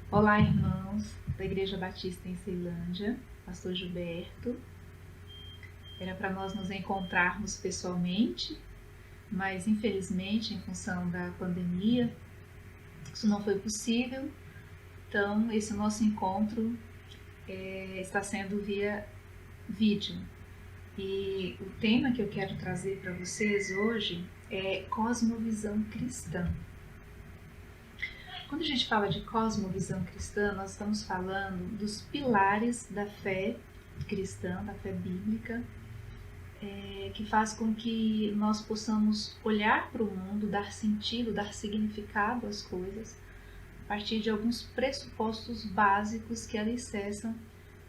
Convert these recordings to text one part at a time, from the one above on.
Olá, irmãos da Igreja Batista em Ceilândia, Pastor Gilberto. Era para nós nos encontrarmos pessoalmente, mas infelizmente, em função da pandemia, isso não foi possível. Então, esse nosso encontro está sendo via vídeo. E o tema que eu quero trazer para vocês hoje é cosmovisão cristã. Quando a gente fala de cosmovisão cristã, nós estamos falando dos pilares da fé cristã, da fé bíblica, que faz com que nós possamos olhar para o mundo, dar sentido, dar significado às coisas, a partir de alguns pressupostos básicos que alicerçam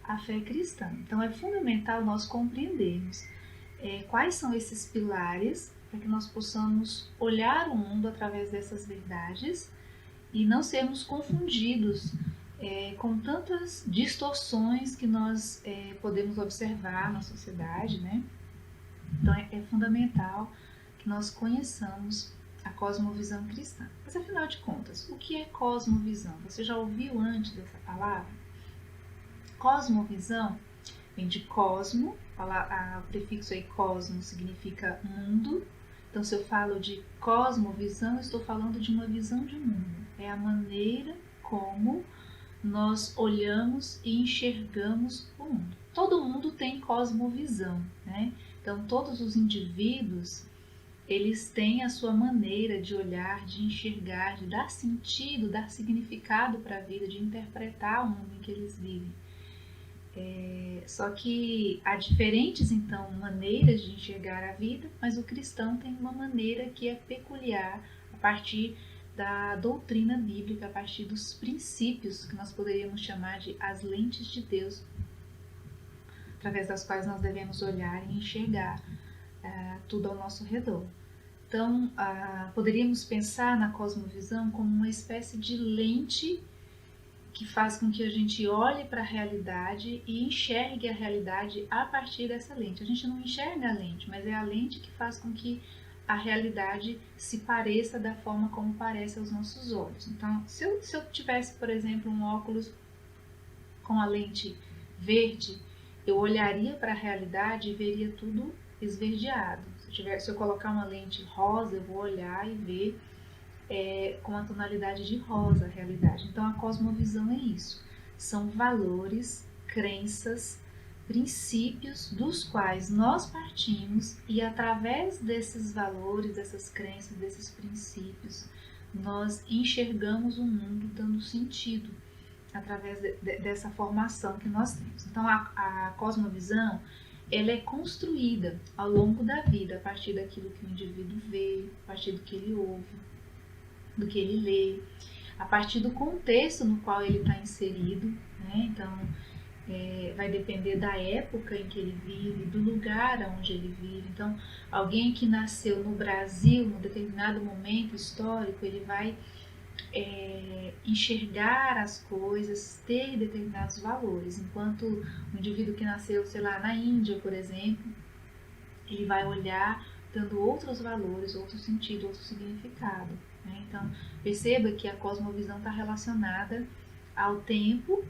a fé cristã. Então é fundamental nós compreendermos quais são esses pilares para que nós possamos olhar o mundo através dessas verdades e não sermos confundidos com tantas distorções que nós podemos observar na sociedade, né? Então é fundamental que nós conheçamos a cosmovisão cristã. Mas afinal de contas, o que é cosmovisão? Você já ouviu antes dessa palavra? Cosmovisão vem de cosmo, o prefixo aí cosmo significa mundo. Então, se eu falo de cosmovisão, eu estou falando de uma visão de mundo. É a maneira como nós olhamos e enxergamos o mundo. Todo mundo tem cosmovisão, né? Então, todos os indivíduos, eles têm a sua maneira de olhar, de enxergar, de dar sentido, dar significado para a vida, de interpretar o mundo em que eles vivem. Só que há diferentes, então, maneiras de enxergar a vida, mas o cristão tem uma maneira que é peculiar a partir da doutrina bíblica, a partir dos princípios que nós poderíamos chamar de as lentes de Deus, através das quais nós devemos olhar e enxergar tudo ao nosso redor. Então, poderíamos pensar na cosmovisão como uma espécie de lente que faz com que a gente olhe para a realidade e enxergue a realidade a partir dessa lente. A gente não enxerga a lente, mas é a lente que faz com que a realidade se pareça da forma como parece aos nossos olhos. Então, se eu tivesse, por exemplo, um óculos com a lente verde, eu olharia para a realidade e veria tudo esverdeado. Se eu colocar uma lente rosa, eu vou olhar e ver com a tonalidade de rosa a realidade. Então a cosmovisão é isso. São valores, crenças, princípios dos quais nós partimos e através desses valores, dessas crenças, desses princípios, nós enxergamos o mundo dando sentido através dessa formação que nós temos. Então a cosmovisão ela é construída ao longo da vida a partir daquilo que o indivíduo vê, a partir do que ele ouve, do que ele lê, a partir do contexto no qual ele está inserido, né? Então, vai depender da época em que ele vive, do lugar onde ele vive. Então, alguém que nasceu no Brasil, num determinado momento histórico, ele vai enxergar as coisas, ter determinados valores, enquanto o indivíduo que nasceu, sei lá, na Índia, por exemplo, ele vai olhar dando outros valores, outro sentido, outro significado. Né? Então, perceba que a cosmovisão está relacionada ao tempo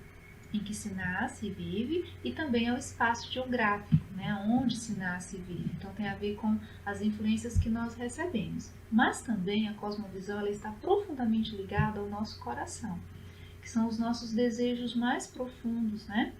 em que se nasce e vive e também ao espaço geográfico, né? Onde se nasce e vive. Então, tem a ver com as influências que nós recebemos. Mas também a cosmovisão ela está profundamente ligada ao nosso coração, que são os nossos desejos mais profundos, né?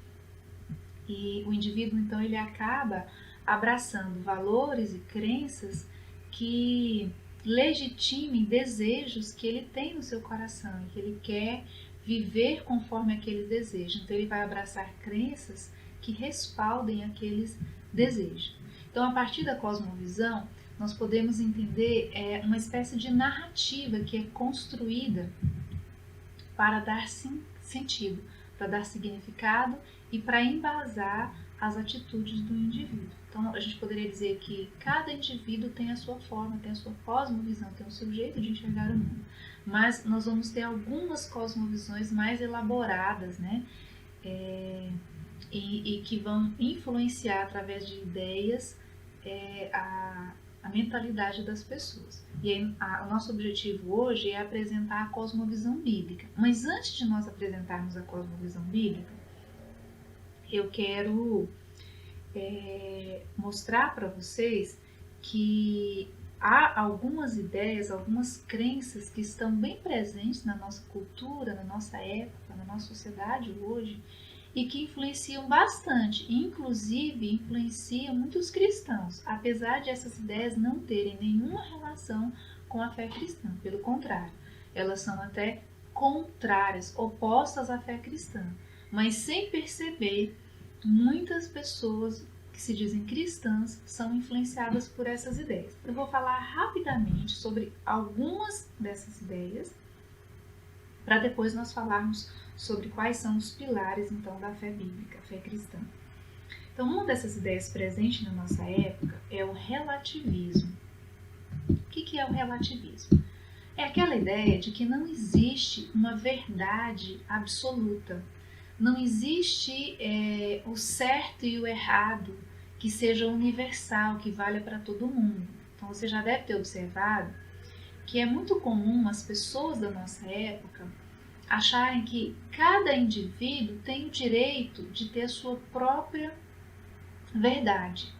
E o indivíduo, então, ele acaba abraçando valores e crenças que legitimem desejos que ele tem no seu coração e que ele quer viver conforme aqueles desejos. Então ele vai abraçar crenças que respaldem aqueles desejos. Então, a partir da cosmovisão, nós podemos entender uma espécie de narrativa que é construída para dar sentido, para dar significado e para embasar as atitudes do indivíduo. Então, a gente poderia dizer que cada indivíduo tem a sua forma, tem a sua cosmovisão, tem o seu jeito de enxergar o mundo. Mas nós vamos ter algumas cosmovisões mais elaboradas, né? E que vão influenciar através de ideias a a mentalidade das pessoas. E aí, o nosso objetivo hoje é apresentar a cosmovisão bíblica. Mas antes de nós apresentarmos a cosmovisão bíblica, eu quero mostrar para vocês que há algumas ideias, algumas crenças que estão bem presentes na nossa cultura, na nossa época, na nossa sociedade hoje, e que influenciam bastante, inclusive influenciam muitos cristãos, apesar de essas ideias não terem nenhuma relação com a fé cristã. Pelo contrário, elas são até contrárias, opostas à fé cristã. Mas sem perceber, muitas pessoas que se dizem cristãs são influenciadas por essas ideias. Eu vou falar rapidamente sobre algumas dessas ideias, para depois nós falarmos sobre quais são os pilares então da fé bíblica, a fé cristã. Então, uma dessas ideias presentes na nossa época é o relativismo. O que é o relativismo? É aquela ideia de que não existe uma verdade absoluta. Não existe o certo e o errado que seja universal, que valha para todo mundo. Então você já deve ter observado que é muito comum as pessoas da nossa época acharem que cada indivíduo tem o direito de ter a sua própria verdade.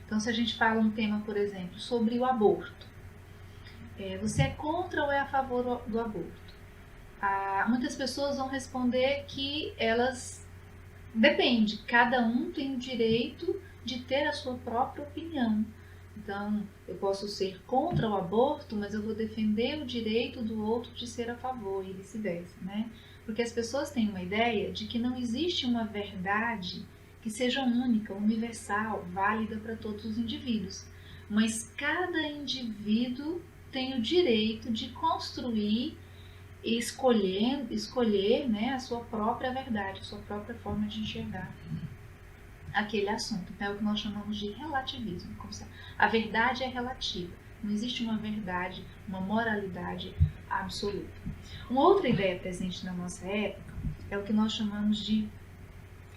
Então se a gente fala um tema, por exemplo, sobre o aborto, você é contra ou é a favor do aborto? Muitas pessoas vão responder que elas depende, cada um tem o direito de ter a sua própria opinião. Então, eu posso ser contra o aborto, mas eu vou defender o direito do outro de ser a favor e vice-versa, né? Porque as pessoas têm uma ideia de que não existe uma verdade que seja única, universal, válida para todos os indivíduos. Mas cada indivíduo tem o direito de construir e escolher, né, a sua própria verdade, a sua própria forma de enxergar aquele assunto. Então é o que nós chamamos de relativismo. A verdade é relativa, não existe uma verdade, uma moralidade absoluta. Uma outra ideia presente na nossa época é o que nós chamamos de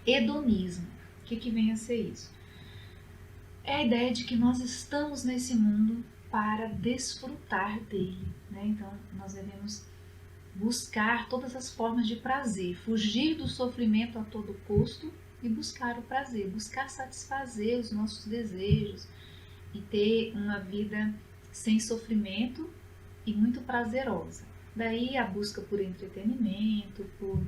hedonismo. O que vem a ser isso? É a ideia de que nós estamos nesse mundo para desfrutar dele, né? Então nós devemos buscar todas as formas de prazer, fugir do sofrimento a todo custo e buscar o prazer, buscar satisfazer os nossos desejos e ter uma vida sem sofrimento e muito prazerosa. Daí a busca por entretenimento, por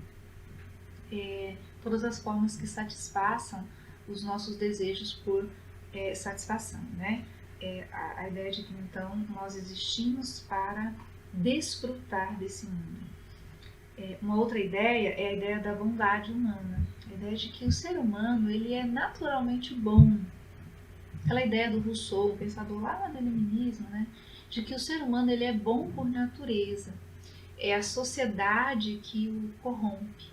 todas as formas que satisfaçam os nossos desejos por satisfação, né? A ideia de que então nós existimos para desfrutar desse mundo. Uma outra ideia é a ideia da bondade humana, a ideia de que o ser humano ele é naturalmente bom. Aquela ideia do Rousseau, um pensador lá do iluminismo, né, de que o ser humano ele é bom por natureza, é a sociedade que o corrompe.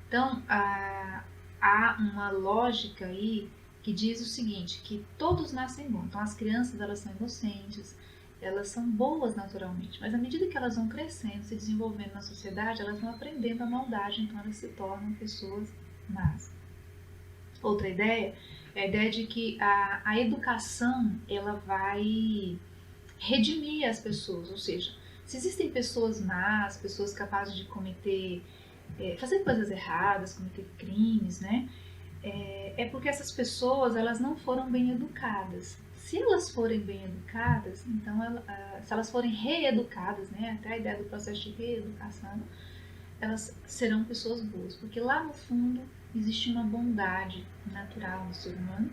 Então, há uma lógica aí que diz o seguinte, que todos nascem bons. Então, as crianças elas são inocentes, elas são boas naturalmente, mas à medida que elas vão crescendo, se desenvolvendo na sociedade, elas vão aprendendo a maldade, então elas se tornam pessoas más. Outra ideia é a ideia de que a educação ela vai redimir as pessoas, ou seja, se existem pessoas más, pessoas capazes de cometer, fazer coisas erradas, cometer crimes, né? É porque essas pessoas elas não foram bem educadas. Se elas forem bem educadas, então se elas forem reeducadas, né, até a ideia do processo de reeducação, elas serão pessoas boas, porque lá no fundo existe uma bondade natural no ser humano.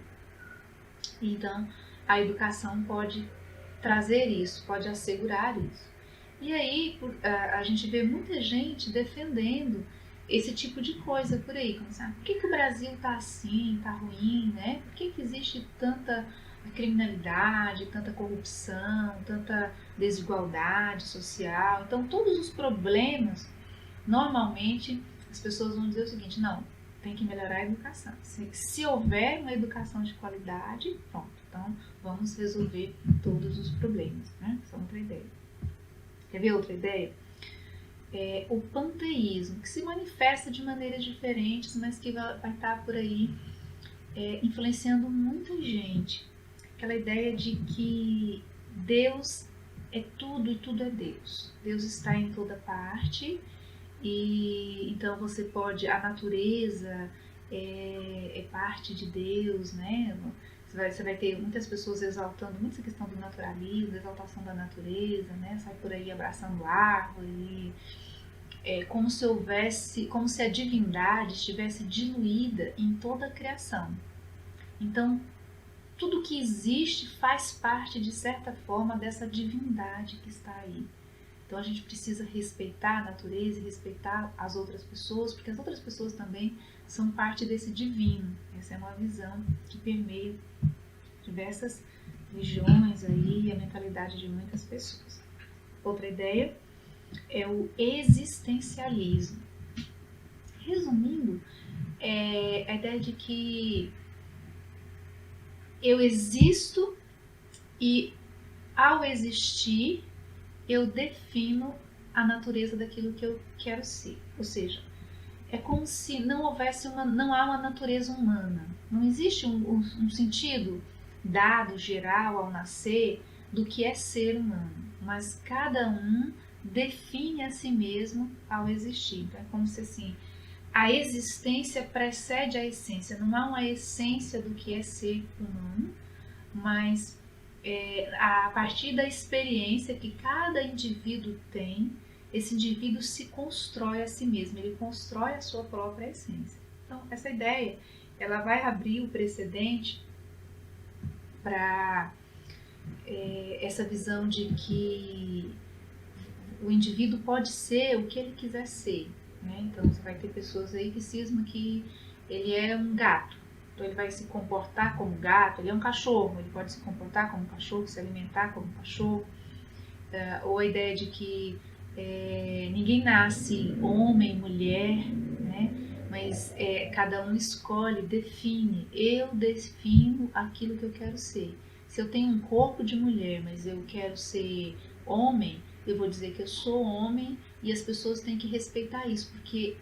Então a educação pode trazer isso, pode assegurar isso. E aí a gente vê muita gente defendendo esse tipo de coisa por aí, como sabe? Por que o Brasil está assim, está ruim, né? Por que existe tanta criminalidade, tanta corrupção, tanta desigualdade social? Então todos os problemas, normalmente as pessoas vão dizer o seguinte, não, tem que melhorar a educação. Se houver uma educação de qualidade, pronto, então vamos resolver todos os problemas, né? Essa é outra ideia. Quer ver outra ideia? O panteísmo, que se manifesta de maneiras diferentes, mas que vai estar por aí influenciando muita gente. aquela ideia de que Deus é tudo e tudo é Deus. Deus está em toda parte e então você pode, a natureza é parte de Deus, né? Você vai ter muitas pessoas exaltando muito essa questão do naturalismo, da exaltação da natureza, né? Sai por aí abraçando árvore, como se houvesse, como se a divindade estivesse diluída em toda a criação. Então, tudo que existe faz parte, de certa forma, dessa divindade que está aí. Então a gente precisa respeitar a natureza e respeitar as outras pessoas, porque as outras pessoas também são parte desse divino. Essa é uma visão que permeia diversas religiões aí e a mentalidade de muitas pessoas. Outra ideia é o existencialismo. Resumindo, é a ideia de que eu existo e, ao existir, eu defino a natureza daquilo que eu quero ser. Ou seja, é como se não houvesse não há uma natureza humana. Não existe um sentido dado, geral, ao nascer, do que é ser humano. Mas cada um define a si mesmo ao existir. Então, é como se assim, a existência precede a essência. Não há uma essência do que é ser humano, mas a partir da experiência que cada indivíduo tem, esse indivíduo se constrói a si mesmo, ele constrói a sua própria essência. Então, essa ideia, ela vai abrir o precedente para essa visão de que o indivíduo pode ser o que ele quiser ser, né? Então, você vai ter pessoas aí que cismam que ele é um gato. Então ele vai se comportar como gato, ele é um cachorro, ele pode se comportar como um cachorro, se alimentar como um cachorro. Ou a ideia de que ninguém nasce homem, mulher, né? Mas cada um escolhe, define. Eu defino aquilo que eu quero ser. Se eu tenho um corpo de mulher, mas eu quero ser homem, eu vou dizer que eu sou homem e as pessoas têm que respeitar isso, porque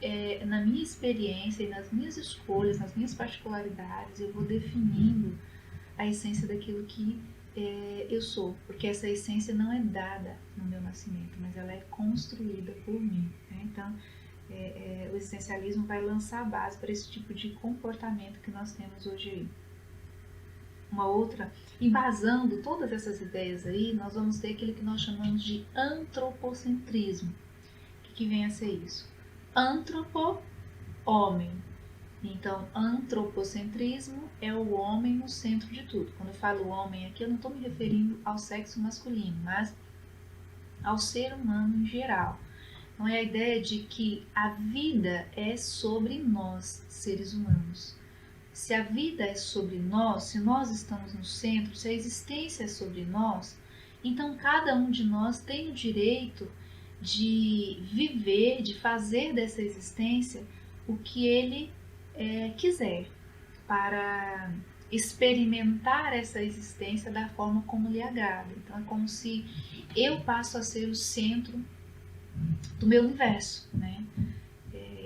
na minha experiência e nas minhas escolhas, nas minhas particularidades, eu vou definindo a essência daquilo que eu sou, porque essa essência não é dada no meu nascimento, mas ela é construída por mim, né? Então, o existencialismo vai lançar a base para esse tipo de comportamento que nós temos hoje aí. Uma outra, embasando todas essas ideias aí, nós vamos ter aquilo que nós chamamos de antropocentrismo. O que vem a ser isso? Antropo, homem. Então, antropocentrismo é o homem no centro de tudo. Quando eu falo homem aqui, eu não estou me referindo ao sexo masculino, mas ao ser humano em geral. Então, é a ideia de que a vida é sobre nós, seres humanos. Se a vida é sobre nós, se nós estamos no centro, se a existência é sobre nós, então cada um de nós tem o direito de viver, de fazer dessa existência o que ele quiser, para experimentar essa existência da forma como lhe agrada. Então é como se eu passo a ser o centro do meu universo, né?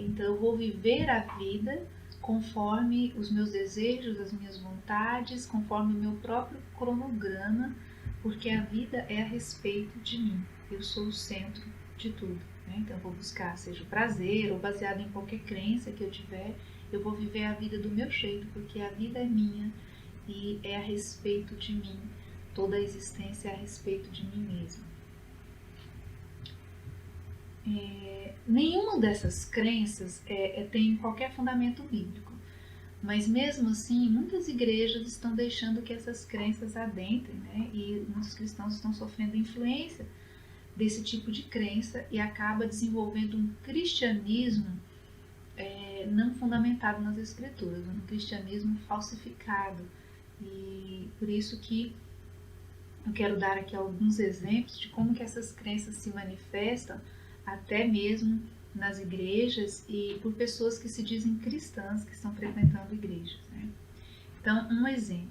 Então eu vou viver a vida conforme os meus desejos, as minhas vontades, conforme o meu próprio cronograma, porque a vida é a respeito de mim. Eu sou o centro de tudo, né? Então eu vou buscar, seja o prazer ou baseado em qualquer crença que eu tiver, eu vou viver a vida do meu jeito, porque a vida é minha e é a respeito de mim. Toda a existência é a respeito de mim mesma. Nenhuma dessas crenças tem qualquer fundamento bíblico, mas mesmo assim muitas igrejas estão deixando que essas crenças adentrem, né? E muitos cristãos estão sofrendo influência desse tipo de crença e acaba desenvolvendo um cristianismo não fundamentado nas escrituras, um cristianismo falsificado. E por isso que eu quero dar aqui alguns exemplos de como que essas crenças se manifestam até mesmo nas igrejas e por pessoas que se dizem cristãs, que estão frequentando igrejas, né? Então, um exemplo.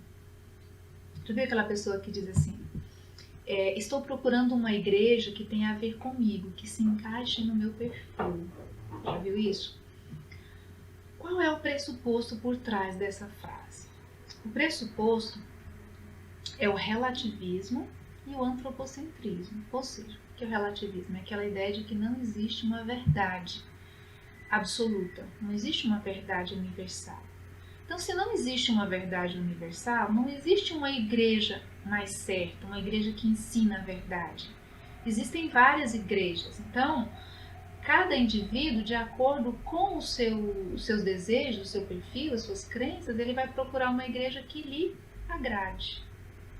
Tu vê aquela pessoa que diz assim, estou procurando uma igreja que tenha a ver comigo, que se encaixe no meu perfil. Já viu isso? Qual é o pressuposto por trás dessa frase? O pressuposto é o relativismo e o antropocentrismo. Ou seja, o que é o relativismo? É aquela ideia de que não existe uma verdade absoluta, não existe uma verdade universal. Então, se não existe uma verdade universal, não existe uma igreja mais certa, uma igreja que ensina a verdade. Existem várias igrejas. Então, cada indivíduo, de acordo com os seus desejos, o seu perfil, as suas crenças, ele vai procurar uma igreja que lhe agrade,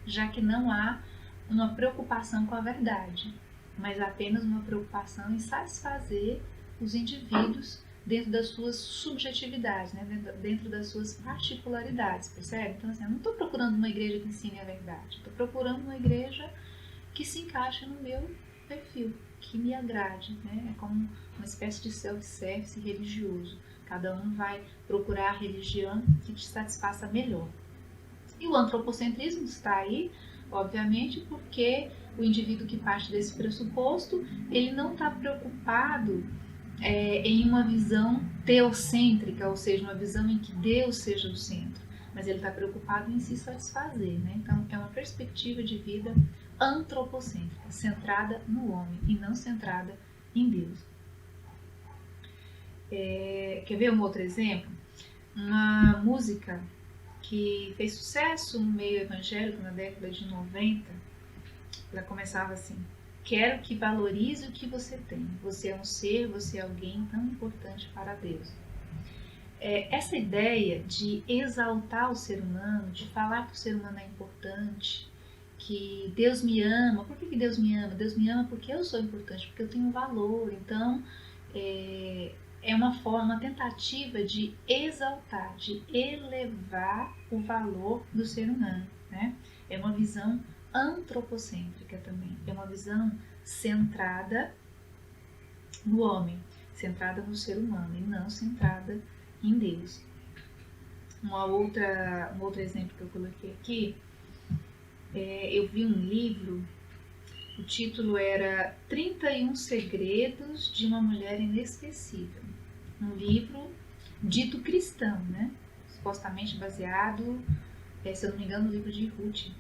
já que não há uma preocupação com a verdade, mas apenas uma preocupação em satisfazer os indivíduos dentro das suas subjetividades, né? Dentro das suas particularidades, percebe? Então, assim, eu não estou procurando uma igreja que ensine a verdade, estou procurando uma igreja que se encaixe no meu perfil, que me agrade, né? É como uma espécie de self-service religioso. Cada um vai procurar a religião que te satisfaça melhor. E o antropocentrismo está aí, obviamente, porque o indivíduo que parte desse pressuposto, ele não está preocupado em uma visão teocêntrica, ou seja, uma visão em que Deus seja o centro, mas ele está preocupado em se satisfazer, né? Então, é uma perspectiva de vida antropocêntrica, centrada no homem e não centrada em Deus. Quer ver um outro exemplo? Uma música que fez sucesso no meio evangélico na década de 90, ela começava assim: quero que valorize o que você tem. Você é um ser, você é alguém tão importante para Deus. Essa ideia de exaltar o ser humano, de falar que o ser humano é importante, que Deus me ama. Por que Deus me ama? Deus me ama porque eu sou importante, porque eu tenho valor. Então, é uma forma, uma tentativa de exaltar, de elevar o valor do ser humano, né? É uma visão antropocêntrica também, é uma visão centrada no homem, centrada no ser humano e não centrada em Deus. Um outro exemplo que eu coloquei aqui, eu vi um livro, o título era 31 Segredos de uma Mulher Inesquecível. Um livro dito cristão, né? Supostamente baseado, se eu não me engano, no livro de Ruth.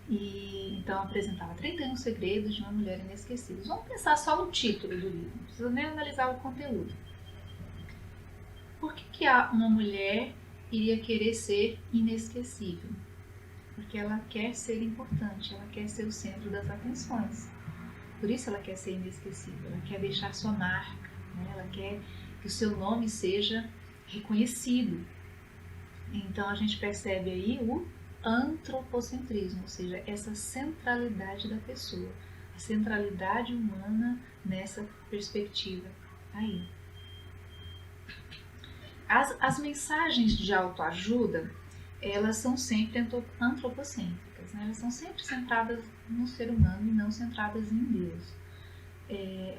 E então apresentava 31 Segredos de uma Mulher Inesquecível. Vamos pensar só no título do livro, não precisa nem analisar o conteúdo. Por que uma mulher iria querer ser inesquecível? Porque ela quer ser importante, ela quer ser o centro das atenções. Por isso ela quer ser inesquecível, ela quer deixar sua marca, né? Ela quer que o seu nome seja reconhecido. Então a gente percebe aí o antropocentrismo, ou seja, essa centralidade da pessoa, a centralidade humana nessa perspectiva aí. As mensagens de autoajuda, elas são sempre antropocêntricas, né? Elas são sempre centradas no ser humano e não centradas em Deus.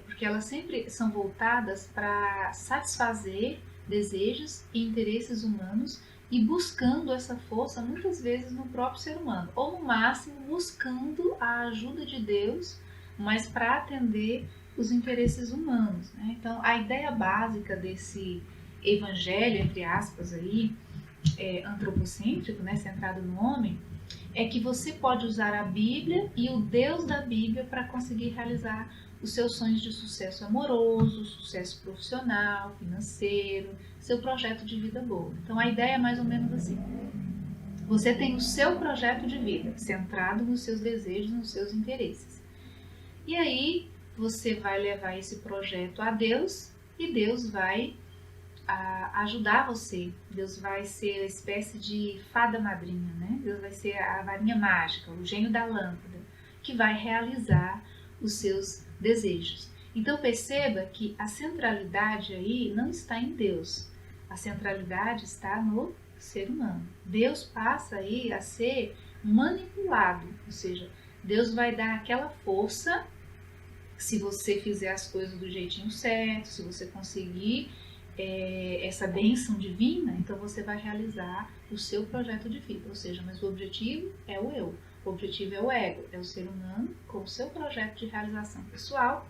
Porque elas sempre são voltadas para satisfazer desejos e interesses humanos e buscando essa força muitas vezes no próprio ser humano, ou no máximo buscando a ajuda de Deus, mas para atender os interesses humanos, né? Então a ideia básica desse evangelho, entre aspas, aí, antropocêntrico, né, centrado no homem, é que você pode usar a Bíblia e o Deus da Bíblia para conseguir realizar os seus sonhos de sucesso amoroso, sucesso profissional, financeiro, seu projeto de vida boa. Então a ideia é mais ou menos assim: você tem o seu projeto de vida centrado nos seus desejos, nos seus interesses. E aí você vai levar esse projeto a Deus e Deus vai ajudar você. Deus vai ser a espécie de fada madrinha, né? Deus vai ser a varinha mágica, o gênio da lâmpada, que vai realizar os seus desejos. Então perceba que a centralidade aí não está em Deus, a centralidade está no ser humano. Deus passa aí a ser manipulado, ou seja, Deus vai dar aquela força se você fizer as coisas do jeitinho certo, se você conseguir essa bênção divina, então você vai realizar o seu projeto de vida, ou seja, mas o objetivo é o eu, o objetivo é o ego, é o ser humano com o seu projeto de realização pessoal.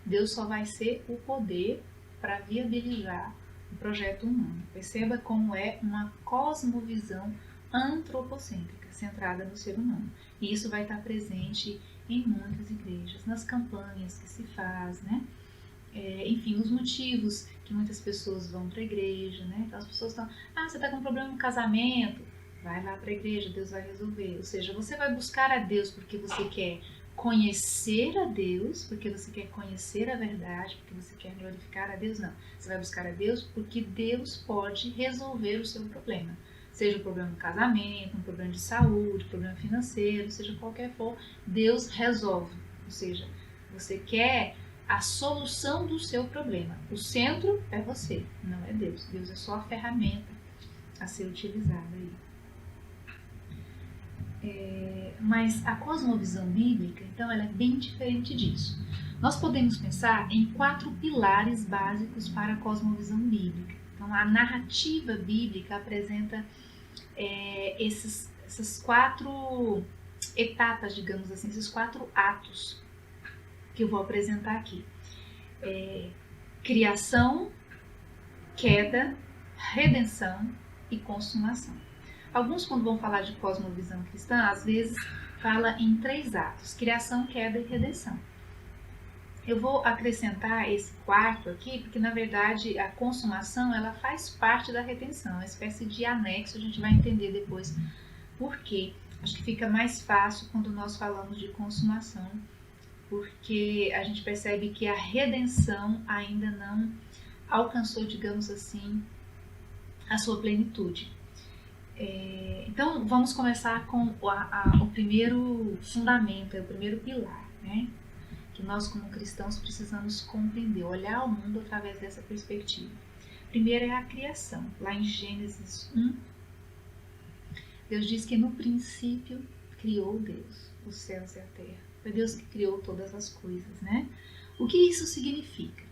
Deus só vai ser o poder para viabilizar o projeto humano. Perceba como é uma cosmovisão antropocêntrica, centrada no ser humano. E isso vai estar presente em muitas igrejas, nas campanhas que se faz, né? Enfim, os motivos que muitas pessoas vão para a igreja, né? Então as pessoas estão, você está com um problema no casamento, vai lá para a igreja, Deus vai resolver. Ou seja, você vai buscar a Deus porque você quer conhecer a Deus, porque você quer conhecer a verdade, porque você quer glorificar a Deus, não. Você vai buscar a Deus porque Deus pode resolver o seu problema. Seja um problema no casamento, um problema de saúde, um problema financeiro, seja qualquer for, Deus resolve. Ou seja, você quer a solução do seu problema. O centro é você, não é Deus. Deus é só a ferramenta a ser utilizada aí. Mas a cosmovisão bíblica, então, ela é bem diferente disso. Nós podemos pensar em 4 pilares básicos para a cosmovisão bíblica. Então, a narrativa bíblica apresenta essas 4 etapas, digamos assim, esses 4 atos que eu vou apresentar aqui. Criação, queda, redenção e consumação. Alguns, quando vão falar de cosmovisão cristã, às vezes fala em 3 atos: criação, queda e redenção. Eu vou acrescentar esse 4º aqui, porque na verdade a consumação ela faz parte da redenção, uma espécie de anexo, a gente vai entender depois por quê. Acho que fica mais fácil quando nós falamos de consumação, porque a gente percebe que a redenção ainda não alcançou, digamos assim, a sua plenitude. Então, vamos começar com o primeiro fundamento, o primeiro pilar, né? Que nós, como cristãos, precisamos compreender, olhar o mundo através dessa perspectiva. Primeiro é a criação. Lá em Gênesis 1, Deus diz que no princípio criou Deus os céus e a terra. Foi Deus que criou todas as coisas, né? O que isso significa?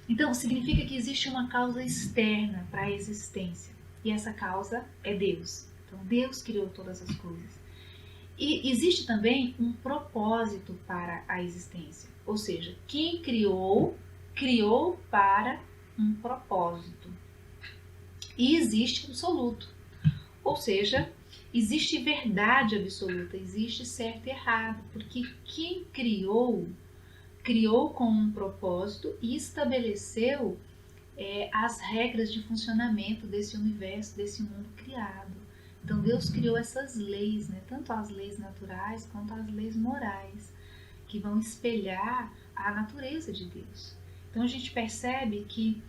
Então, significa que existe uma causa externa para a existência. E essa causa é Deus. Então, Deus criou todas as coisas. E existe também um propósito para a existência. Ou seja, quem criou, criou para um propósito. E existe absoluto. Ou seja, existe verdade absoluta, existe certo e errado. Porque quem criou, criou com um propósito e estabeleceu as regras de funcionamento desse universo, desse mundo criado. Então Deus criou essas leis, né? Tanto as leis naturais quanto as leis morais, que vão espelhar a natureza de Deus. Então a gente percebe que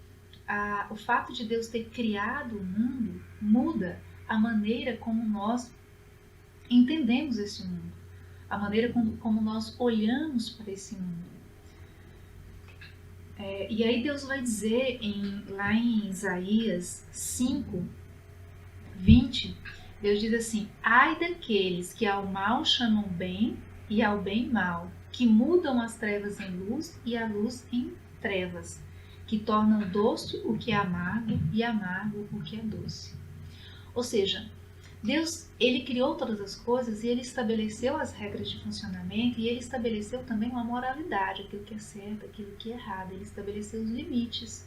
o fato de Deus ter criado o mundo muda a maneira como nós entendemos esse mundo, a maneira como nós olhamos para esse mundo. E aí Deus vai dizer lá em Isaías 5, 20, Deus diz assim: ai daqueles que ao mal chamam bem e ao bem mal, que mudam as trevas em luz e a luz em trevas, que tornam doce o que é amargo e amargo o que é doce. Ou seja, Deus, ele criou todas as coisas e ele estabeleceu as regras de funcionamento e ele estabeleceu também uma moralidade, aquilo que é certo, aquilo que é errado, ele estabeleceu os limites.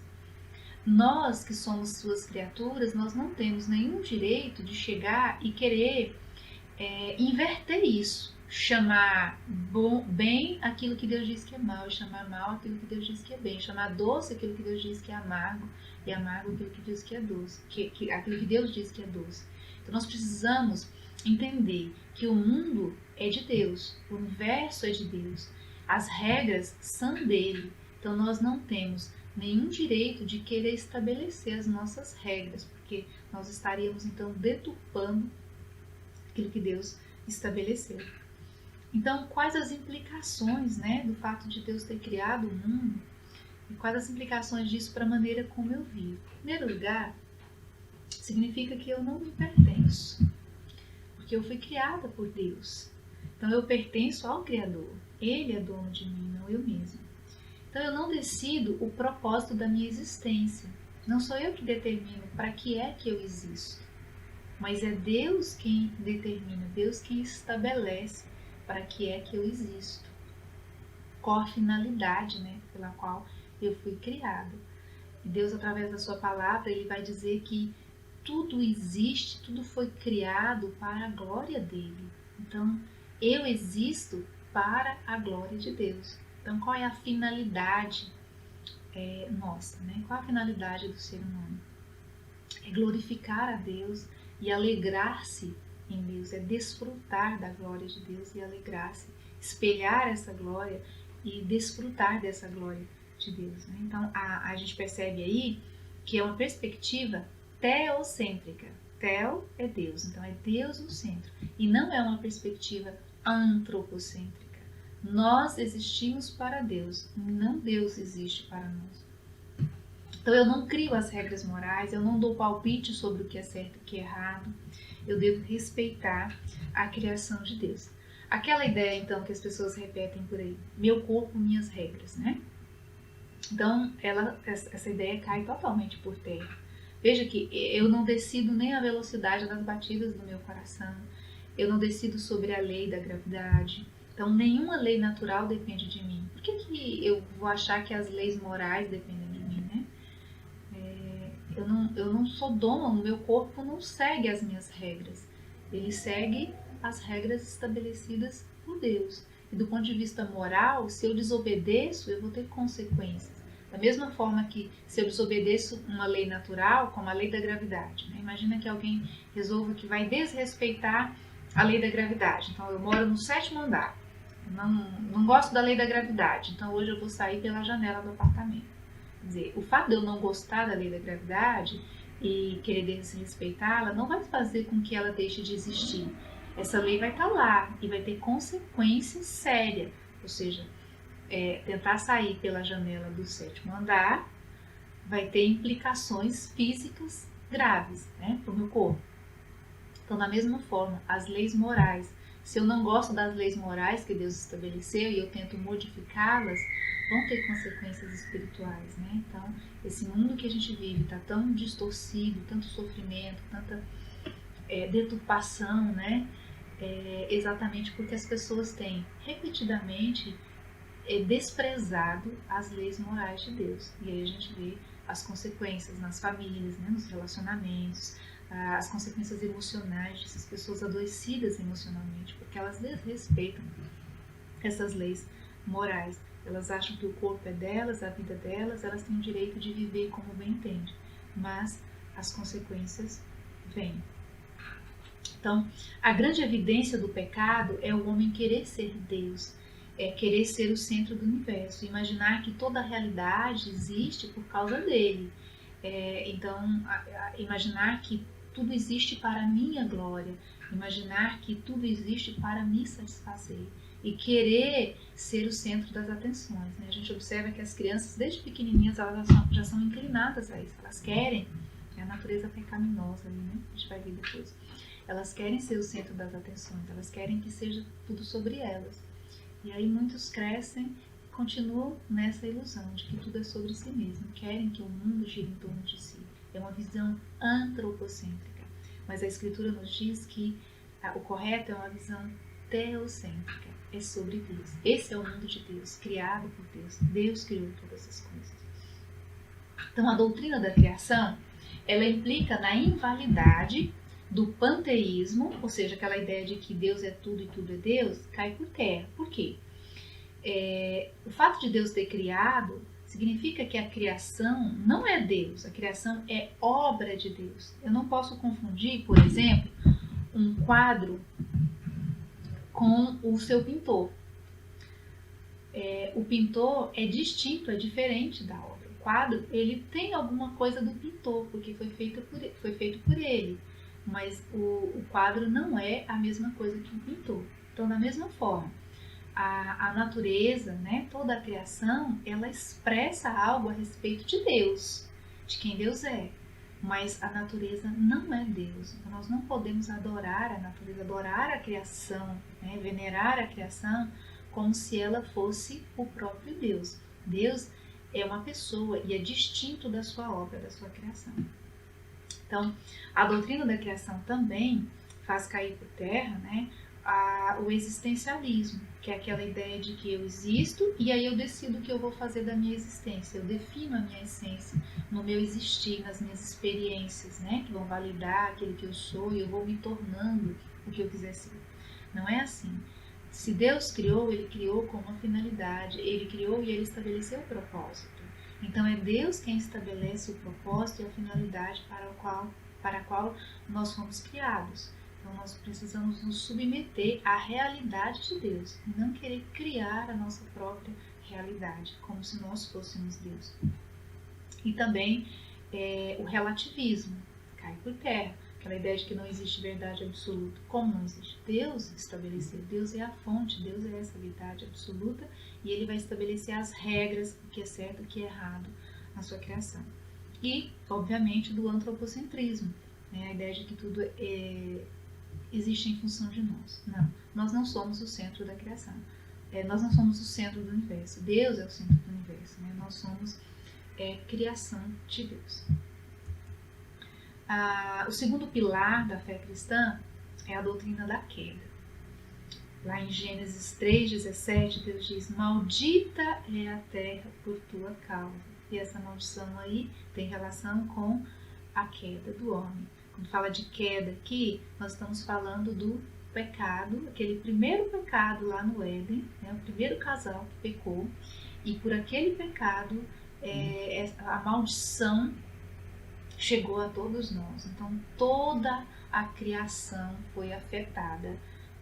Nós que somos suas criaturas, nós não temos nenhum direito de chegar e querer inverter isso, chamar bem aquilo que Deus diz que é mal e chamar mal aquilo que Deus diz que é bem, chamar doce aquilo que Deus diz que é amargo e amargo aquilo que Deus diz que é doce, aquilo que Deus diz que é doce. Então nós precisamos entender que o mundo é de Deus, o universo é de Deus, as regras são dele. Então nós não temos nenhum direito de querer estabelecer as nossas regras, porque nós estaríamos então deturpando aquilo que Deus estabeleceu. Então, quais as implicações, né, do fato de Deus ter criado o mundo e quais as implicações disso para a maneira como eu vivo? Em primeiro lugar, significa que eu não me pertenço, porque eu fui criada por Deus. Então eu pertenço ao Criador. Ele é dono de mim, não eu mesmo. Então eu não decido o propósito da minha existência. Não sou eu que determino para que é que eu existo, mas é Deus quem determina, Deus quem estabelece para que é que eu existo. Qual a finalidade, né, pela qual eu fui criado. E Deus, através da sua palavra, ele vai dizer que tudo existe, tudo foi criado para a glória dele. Então, eu existo para a glória de Deus. Então, qual é a finalidade nossa, né? Qual a finalidade do ser humano? É glorificar a Deus e alegrar-se em Deus, é desfrutar da glória de Deus e alegrar-se, espelhar essa glória e desfrutar dessa glória de Deus, né? Então, a gente percebe aí que é uma perspectiva teocêntrica. Teo é Deus, então é Deus no centro. E não é uma perspectiva antropocêntrica. Nós existimos para Deus, não Deus existe para nós. Então eu não crio as regras morais, eu não dou palpite sobre o que é certo e o que é errado. Eu devo respeitar a criação de Deus. Aquela ideia, então, que as pessoas repetem por aí, meu corpo, minhas regras, né? Então, essa ideia cai totalmente por terra. Veja que eu não decido nem a velocidade das batidas do meu coração, eu não decido sobre a lei da gravidade. Então, nenhuma lei natural depende de mim. Por que eu vou achar que as leis morais dependem de mim, né? Eu não sou dona, o meu corpo não segue as minhas regras. Ele segue as regras estabelecidas por Deus. E do ponto de vista moral, se eu desobedeço, eu vou ter consequências. Da mesma forma que se eu desobedeço uma lei natural, como a lei da gravidade, né? Imagina que alguém resolva que vai desrespeitar a lei da gravidade. Então, eu moro no 7º andar, não gosto da lei da gravidade, então hoje eu vou sair pela janela do apartamento. Quer dizer, o fato de eu não gostar da lei da gravidade e querer desrespeitá-la não vai fazer com que ela deixe de existir. Essa lei vai estar lá e vai ter consequências sérias, ou seja, tentar sair pela janela do 7º andar vai ter implicações físicas graves, né, para o meu corpo. Então, da mesma forma, as leis morais, se eu não gosto das leis morais que Deus estabeleceu e eu tento modificá-las, vão ter consequências espirituais, né? Então, esse mundo que a gente vive está tão distorcido, tanto sofrimento, tanta deturpação, né? Exatamente porque as pessoas têm repetidamente desprezado as leis morais de Deus. E aí a gente vê as consequências nas famílias, né? Nos relacionamentos, as consequências emocionais dessas pessoas adoecidas emocionalmente, porque elas desrespeitam essas leis morais. Elas acham que o corpo é delas, a vida delas, elas têm o direito de viver como bem entendem, mas as consequências vêm. Então, a grande evidência do pecado é o homem querer ser Deus, é querer ser o centro do universo, imaginar que toda a realidade existe por causa dele. Então, imaginar que tudo existe para a minha glória, imaginar que tudo existe para me satisfazer e querer ser o centro das atenções, né? A gente observa que as crianças, desde pequenininhas, elas já são inclinadas a isso, elas querem, é a natureza pecaminosa ali, né? A gente vai ver depois. Elas querem ser o centro das atenções, elas querem que seja tudo sobre elas. E aí muitos crescem e continuam nessa ilusão de que tudo é sobre si mesmo, querem que o mundo gire em torno de si. É uma visão antropocêntrica, mas a Escritura nos diz que o correto é uma visão teocêntrica, é sobre Deus. Esse é o mundo de Deus, criado por Deus. Deus criou todas essas coisas. Então a doutrina da criação, ela implica na invalidade do panteísmo, ou seja, aquela ideia de que Deus é tudo e tudo é Deus, cai por terra. Por quê? O fato de Deus ter criado significa que a criação não é Deus, a criação é obra de Deus. Eu não posso confundir, por exemplo, um quadro com o seu pintor. O pintor é distinto, é diferente da obra. O quadro, ele tem alguma coisa do pintor, porque foi feito por ele. Mas o quadro não é a mesma coisa que o pintor. Então, da mesma forma, a natureza, né, toda a criação, ela expressa algo a respeito de Deus, de quem Deus é. Mas a natureza não é Deus. Então, nós não podemos adorar a natureza, adorar a criação, né, venerar a criação como se ela fosse o próprio Deus. Deus é uma pessoa e é distinto da sua obra, da sua criação. Então, a doutrina da criação também faz cair por terra, né, o existencialismo, que é aquela ideia de que eu existo e aí eu decido o que eu vou fazer da minha existência. Eu defino a minha essência no meu existir, nas minhas experiências, né, que vão validar aquilo que eu sou e eu vou me tornando o que eu quiser ser. Não é assim. Se Deus criou, Ele criou com uma finalidade. Ele criou e Ele estabeleceu o propósito. Então é Deus quem estabelece o propósito e a finalidade para a qual nós fomos criados. Então nós precisamos nos submeter à realidade de Deus e não querer criar a nossa própria realidade, como se nós fôssemos Deus. E também o relativismo cai por terra. Aquela ideia de que não existe verdade absoluta. Como não existe? Deus estabeleceu. Deus é a fonte, Deus é essa verdade absoluta e Ele vai estabelecer as regras, o que é certo e o que é errado na sua criação. E, obviamente, do antropocentrismo, né? A ideia de que tudo existe em função de nós. Não, nós não somos o centro da criação. Nós não somos o centro do universo. Deus é o centro do universo. Né? Nós somos criação de Deus. O segundo pilar da fé cristã é a doutrina da queda. Lá em Gênesis 3,17, Deus diz: maldita é a terra por tua causa. E essa maldição aí tem relação com a queda do homem. Quando fala de queda aqui, nós estamos falando do pecado, aquele primeiro pecado lá no Éden, né, o primeiro casal que pecou, e por aquele pecado a maldição chegou a todos nós. Então toda a criação foi afetada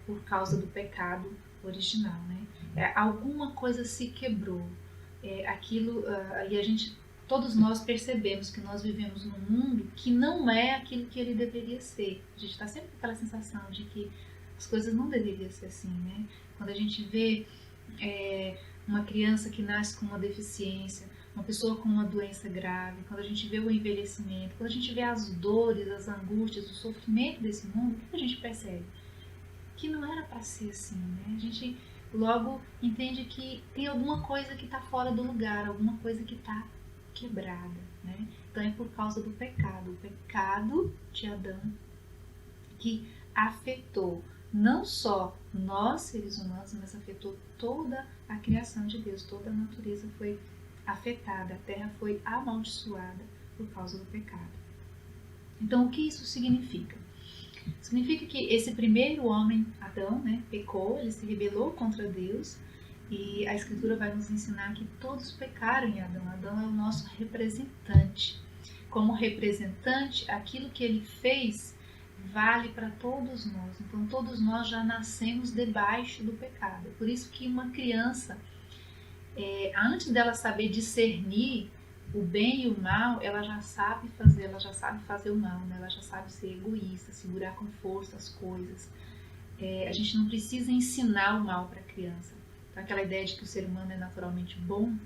por causa do pecado original, né? Alguma coisa se quebrou. E todos nós percebemos que nós vivemos num mundo que não é aquilo que ele deveria ser. A gente está sempre com aquela sensação de que as coisas não deveriam ser assim, né? Quando a gente vê uma criança que nasce com uma deficiência, uma pessoa com uma doença grave, quando a gente vê o envelhecimento, quando a gente vê as dores, as angústias, o sofrimento desse mundo, o que a gente percebe? Que não era para ser assim, né? A gente logo entende que tem alguma coisa que está fora do lugar, alguma coisa que está quebrada, né? Então é por causa do pecado, o pecado de Adão que afetou não só nós, seres humanos, mas afetou toda a criação de Deus, toda a natureza foi afetada, a terra foi amaldiçoada por causa do pecado. Então o que isso significa? Significa que esse primeiro homem, Adão, né, pecou, ele se rebelou contra Deus e a Escritura vai nos ensinar que todos pecaram em Adão. Adão é o nosso representante. Como representante, aquilo que ele fez vale para todos nós. Então todos nós já nascemos debaixo do pecado. Por isso que uma criança, antes dela saber discernir o bem e o mal, ela já sabe fazer o mal, né? Ela já sabe ser egoísta, segurar com força as coisas. A gente não precisa ensinar o mal para a criança. Então, aquela ideia de que o ser humano é naturalmente bom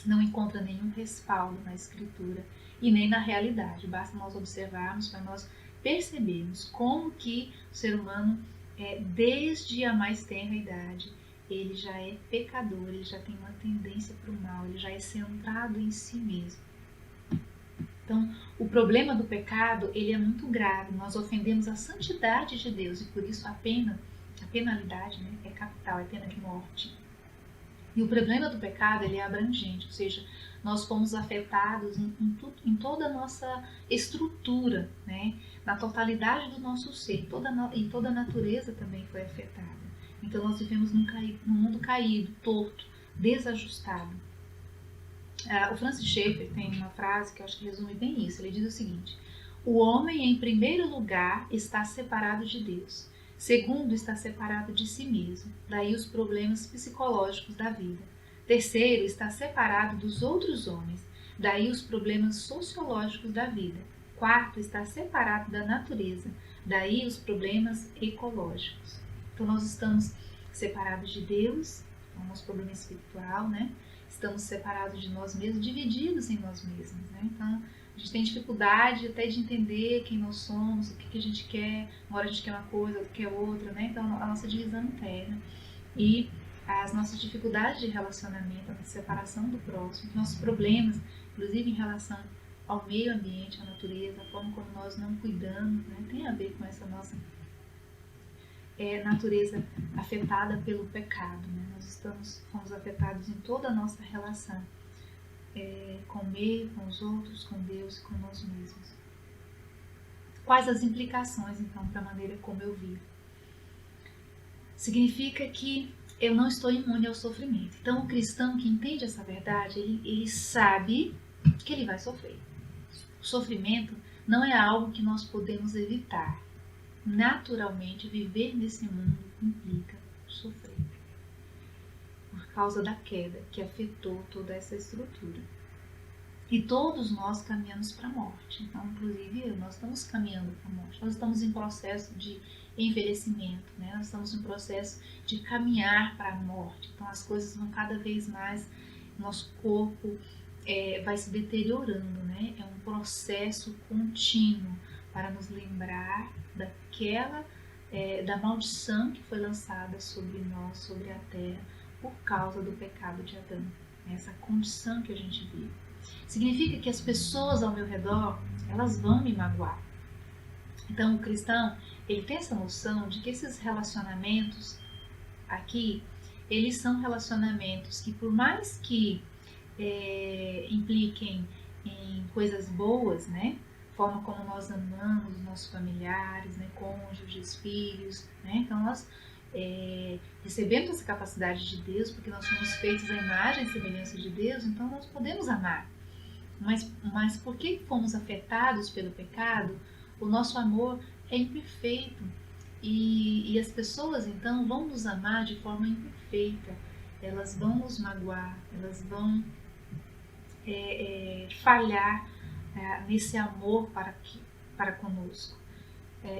não encontra nenhum respaldo na Escritura e nem na realidade. Basta nós observarmos para nós percebermos como que o ser humano, desde a mais tenra idade, ele já é pecador, ele já tem uma tendência para o mal, ele já é centrado em si mesmo. Então, o problema do pecado, ele é muito grave. Nós ofendemos a santidade de Deus e por isso a penalidade, né, é capital, é pena de morte. E o problema do pecado, ele é abrangente, ou seja, nós fomos afetados em toda a nossa estrutura, né, na totalidade do nosso ser, e toda a natureza também foi afetada. Então nós vivemos num mundo caído, torto, desajustado. O Francis Schaeffer tem uma frase que eu acho que resume bem isso. Ele diz o seguinte: o homem, em primeiro lugar, está separado de Deus. Segundo, está separado de si mesmo. Daí os problemas psicológicos da vida. Terceiro, está separado dos outros homens. Daí os problemas sociológicos da vida. Quarto, está separado da natureza. Daí os problemas ecológicos. Então nós estamos separados de Deus, é o nosso problema espiritual, né? Estamos separados de nós mesmos, divididos em nós mesmos, né? Então a gente tem dificuldade até de entender quem nós somos, o que a gente quer. Uma hora a gente quer uma coisa, outra quer outra, né? Então a nossa divisão interna e as nossas dificuldades de relacionamento, a separação do próximo, os nossos problemas, inclusive em relação ao meio ambiente, à natureza, a forma como nós não cuidamos, né? Tem a ver com essa nossa natureza afetada pelo pecado, né? Nós fomos afetados em toda a nossa relação com o meio, com os outros, com Deus e com nós mesmos. Quais as implicações, então, para a maneira como eu vivo? Significa que eu não estou imune ao sofrimento. Então, o cristão que entende essa verdade, ele sabe que ele vai sofrer. O sofrimento não é algo que nós podemos evitar. Naturalmente, viver nesse mundo implica sofrer. Por causa da queda que afetou toda essa estrutura. E todos nós caminhamos para a morte. Então, inclusive nós estamos caminhando para a morte. Nós estamos em processo de envelhecimento, né? Nós estamos em processo de caminhar para a morte. Então, as coisas vão cada vez mais, nosso corpo vai se deteriorando, né? É um processo contínuo para nos lembrar da maldição que foi lançada sobre nós, sobre a terra, por causa do pecado de Adão. Essa condição que a gente vive. Significa que as pessoas ao meu redor, elas vão me magoar. Então, o cristão, ele tem essa noção de que esses relacionamentos aqui, eles são relacionamentos que, por mais que impliquem em coisas boas, né? Forma como nós amamos os nossos familiares, né? Cônjuges, filhos, né? Então, nós recebemos essa capacidade de Deus, porque nós somos feitos à imagem e semelhança de Deus, então nós podemos amar. Mas porque fomos afetados pelo pecado, o nosso amor é imperfeito. E as pessoas, então, vão nos amar de forma imperfeita. Elas vão nos magoar, elas vão falhar nesse amor para conosco.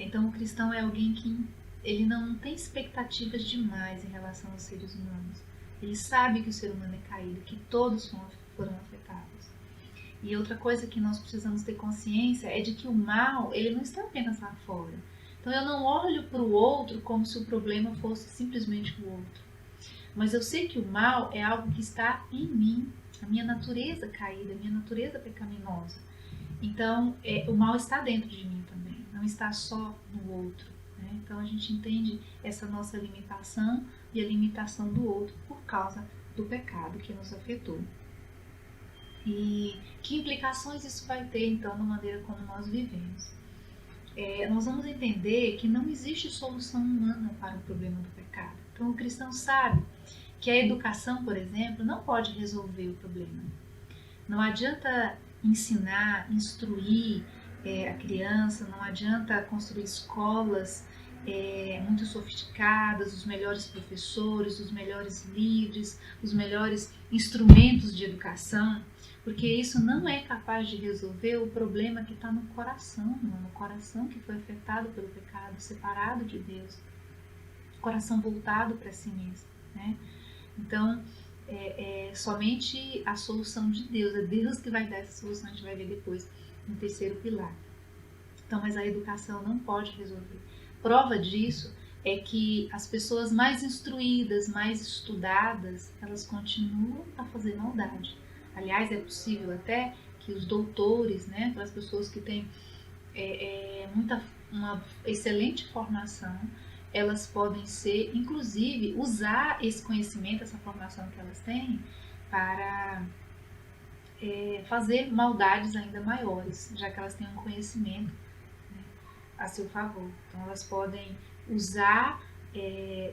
Então, o cristão é alguém que ele não tem expectativas demais em relação aos seres humanos. Ele sabe que o ser humano é caído, que todos foram afetados. E outra coisa que nós precisamos ter consciência é de que o mal, ele não está apenas lá fora. Então eu não olho para o outro como se o problema fosse simplesmente o outro. Mas eu sei que o mal é algo que está em mim, a minha natureza caída, a minha natureza pecaminosa. Então o mal está dentro de mim também, não está só no outro. Né? Então a gente entende essa nossa limitação e a limitação do outro por causa do pecado que nos afetou. E que implicações isso vai ter, então, na maneira como nós vivemos? Nós vamos entender que não existe solução humana para o problema do pecado. Então, o cristão sabe que a educação, por exemplo, não pode resolver o problema. Não adianta ensinar, instruir a criança, não adianta construir escolas muito sofisticadas, os melhores professores, os melhores livros, os melhores instrumentos de educação, porque isso não é capaz de resolver o problema que está no coração que foi afetado pelo pecado, separado de Deus, coração voltado para si mesmo, né? Então, somente a solução de Deus, é Deus que vai dar essa solução, a gente vai ver depois no terceiro pilar. Então, mas a educação não pode resolver. Prova disso é que as pessoas mais instruídas, mais estudadas, elas continuam a fazer maldade. Aliás, é possível até que os doutores, né, aquelas pessoas que têm uma excelente formação, elas podem ser, inclusive, usar esse conhecimento, essa formação que elas têm, para fazer maldades ainda maiores, já que elas têm um conhecimento, né, a seu favor. Então, elas podem usar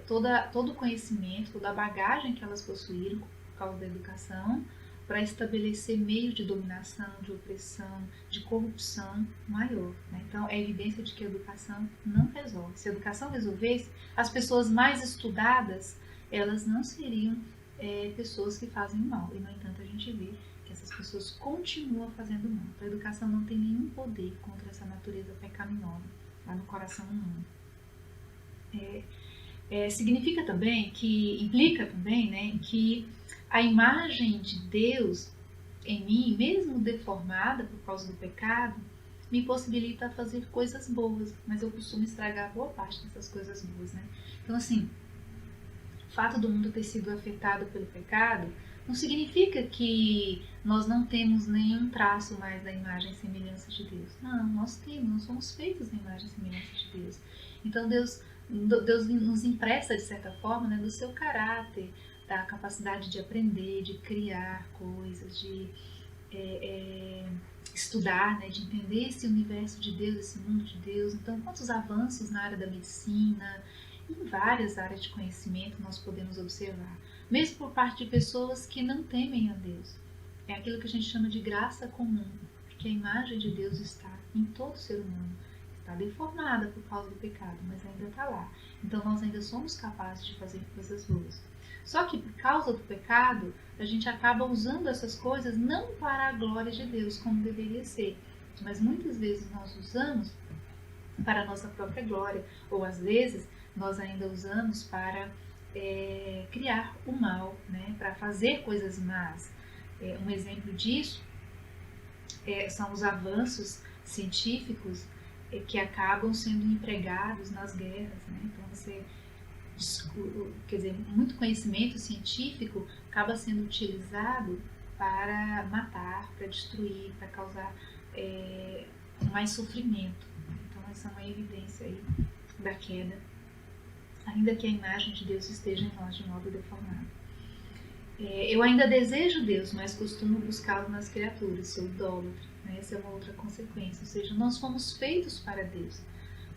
todo o conhecimento, toda a bagagem que elas possuíram por causa da educação, para estabelecer meios de dominação, de opressão, de corrupção maior. Né? Então, é evidência de que a educação não resolve. Se a educação resolvesse, as pessoas mais estudadas, elas não seriam pessoas que fazem mal. E, no entanto, a gente vê que essas pessoas continuam fazendo mal. Então, a educação não tem nenhum poder contra essa natureza pecaminosa lá no coração humano. Significa também que, implica também, né, que a imagem de Deus em mim, mesmo deformada por causa do pecado, me possibilita fazer coisas boas, mas eu costumo estragar boa parte dessas coisas boas, né? Então, assim, o fato do mundo ter sido afetado pelo pecado não significa que nós não temos nenhum traço mais da imagem e semelhança de Deus. Não, nós temos, nós somos feitos da imagem e semelhança de Deus. Então, Deus Deus nos empresta, de certa forma, né, do seu caráter, da capacidade de aprender, de criar coisas, de estudar, né, de entender esse universo de Deus, esse mundo de Deus. Então, quantos avanços na área da medicina, em várias áreas de conhecimento nós podemos observar, mesmo por parte de pessoas que não temem a Deus. É aquilo que a gente chama de graça comum, porque a imagem de Deus está em todo ser humano. Está deformada por causa do pecado, mas ainda está lá. Então nós ainda somos capazes de fazer coisas boas. Só que por causa do pecado, a gente acaba usando essas coisas não para a glória de Deus, como deveria ser, mas muitas vezes nós usamos para a nossa própria glória, ou às vezes nós ainda usamos para criar o mal, né? Para fazer coisas más. Um exemplo disso são os avanços científicos que acabam sendo empregados nas guerras, né? Então quer dizer, muito conhecimento científico acaba sendo utilizado para matar, para destruir, para causar mais sofrimento. Então essa é uma evidência aí da queda, ainda que a imagem de Deus esteja em nós de modo deformado. Eu ainda desejo Deus, mas costumo buscá-lo nas criaturas, sou idólatra. Né? Essa é uma outra consequência, ou seja, nós fomos feitos para Deus.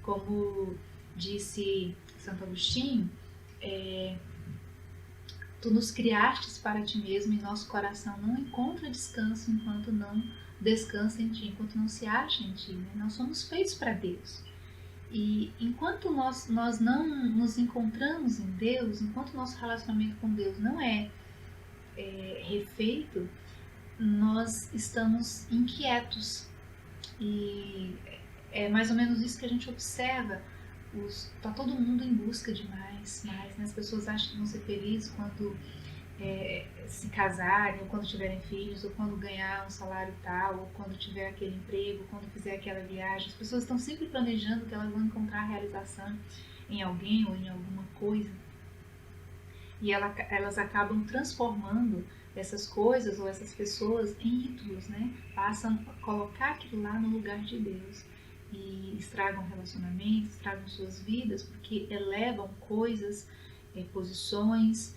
Como disse Santo Agostinho, tu nos criastes para ti mesmo e nosso coração não encontra descanso enquanto não descansa em ti, enquanto não se acha em ti. Né? Nós somos feitos para Deus. E enquanto nós não nos encontramos em Deus, enquanto o nosso relacionamento com Deus não é refeito, nós estamos inquietos. E é mais ou menos isso que a gente observa. Está todo mundo em busca de mais, né? As pessoas acham que vão ser felizes quando se casarem, ou quando tiverem filhos, ou quando ganhar um salário tal, ou quando tiver aquele emprego, quando fizer aquela viagem. As pessoas estão sempre planejando que elas vão encontrar realização em alguém ou em alguma coisa. E elas acabam transformando essas coisas ou essas pessoas em ídolos, né? Passam a colocar aquilo lá no lugar de Deus. E estragam relacionamentos, estragam suas vidas, porque elevam coisas, posições,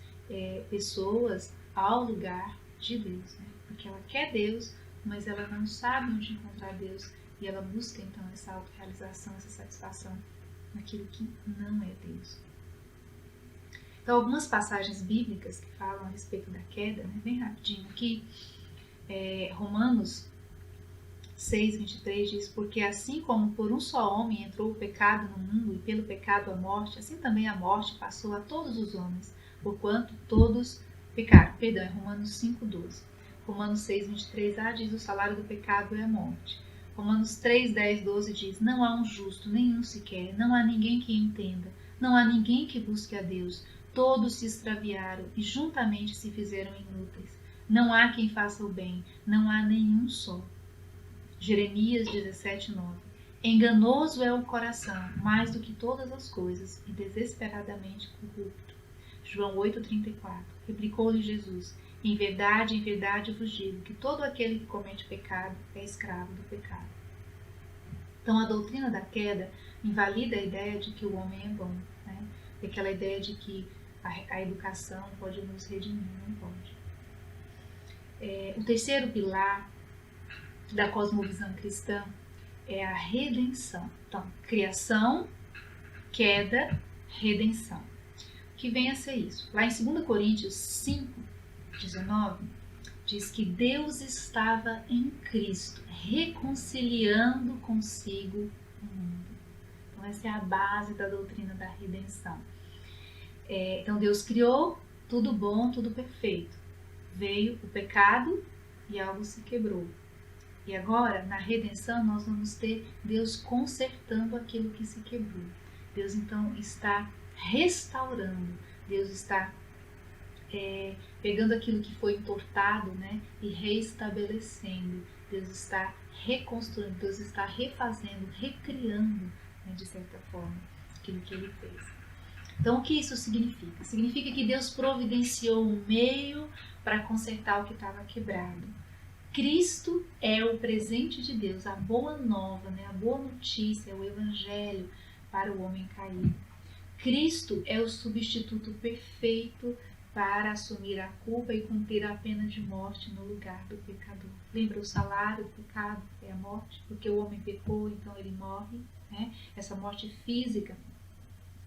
pessoas ao lugar de Deus, né? Porque ela quer Deus, mas ela não sabe onde encontrar Deus, e ela busca então essa autorrealização, essa satisfação naquilo que não é Deus. Então, algumas passagens bíblicas que falam a respeito da queda, né? Bem rapidinho aqui, Romanos 6:23 diz: porque assim como por um só homem entrou o pecado no mundo, e pelo pecado a morte, assim também a morte passou a todos os homens, porquanto todos pecaram. Perdão, é Romanos 5:12. Romanos 6:23a diz: o salário do pecado é a morte. Romanos 3:10-12 diz: não há um justo, nenhum sequer, não há ninguém que entenda, não há ninguém que busque a Deus. Todos se extraviaram e juntamente se fizeram inúteis. Não há quem faça o bem, não há nenhum só. Jeremias 17:9. Enganoso é o coração, mais do que todas as coisas, e desesperadamente corrupto. João 8:34. Replicou-lhe Jesus: em verdade vos digo, que todo aquele que comete pecado é escravo do pecado. Então a doutrina da queda invalida a ideia de que o homem é bom, né? E aquela ideia de que a educação pode nos redimir, não pode. O terceiro pilar da cosmovisão cristã é a redenção. Então, criação, queda, redenção. O que vem a ser isso? Lá em 2 Coríntios 5:19, diz que Deus estava em Cristo, reconciliando consigo o mundo. Então, essa é a base da doutrina da redenção. Então, Deus criou tudo bom, tudo perfeito. Veio o pecado e algo se quebrou. E agora, na redenção, nós vamos ter Deus consertando aquilo que se quebrou. Deus, então, está restaurando. Deus está pegando aquilo que foi entortado, né, e reestabelecendo. Deus está reconstruindo, Deus está refazendo, recriando, né, de certa forma, aquilo que Ele fez. Então, o que isso significa? Significa que Deus providenciou um meio para consertar o que estava quebrado. Cristo é o presente de Deus, a boa nova, né? A boa notícia, o evangelho para o homem caído. Cristo é o substituto perfeito para assumir a culpa e cumprir a pena de morte no lugar do pecador. Lembra, o salário do pecado é a morte, porque o homem pecou, então ele morre, né? Essa morte física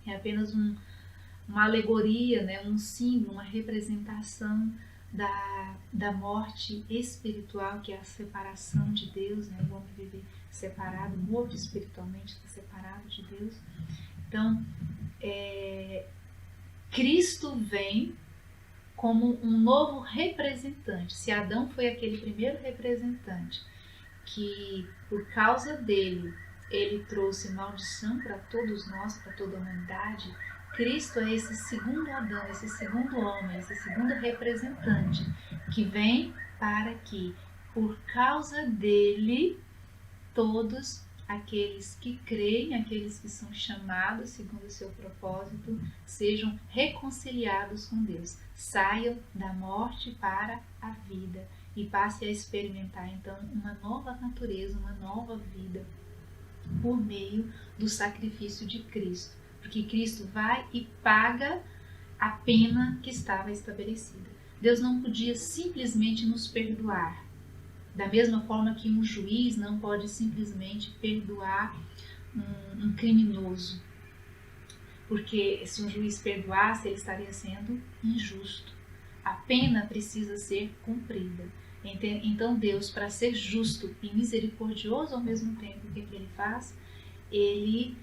é apenas uma alegoria, né? Um símbolo, uma representação da morte espiritual, que é a separação de Deus, né? O homem vive separado, morto espiritualmente, separado de Deus. Então, Cristo vem como um novo representante. Se Adão foi aquele primeiro representante que, por causa dele, ele trouxe maldição para todos nós, para toda a humanidade, Cristo é esse segundo Adão, esse segundo homem, esse segundo representante que vem para que, por causa dele, todos aqueles que creem, aqueles que são chamados segundo o seu propósito, sejam reconciliados com Deus, saiam da morte para a vida e passem a experimentar então uma nova natureza, uma nova vida por meio do sacrifício de Cristo, porque Cristo vai e paga a pena que estava estabelecida. Deus não podia simplesmente nos perdoar, da mesma forma que um juiz não pode simplesmente perdoar um criminoso, porque se um juiz perdoasse, ele estaria sendo injusto. A pena precisa ser cumprida. Então Deus, para ser justo e misericordioso ao mesmo tempo, o que ele faz? Ele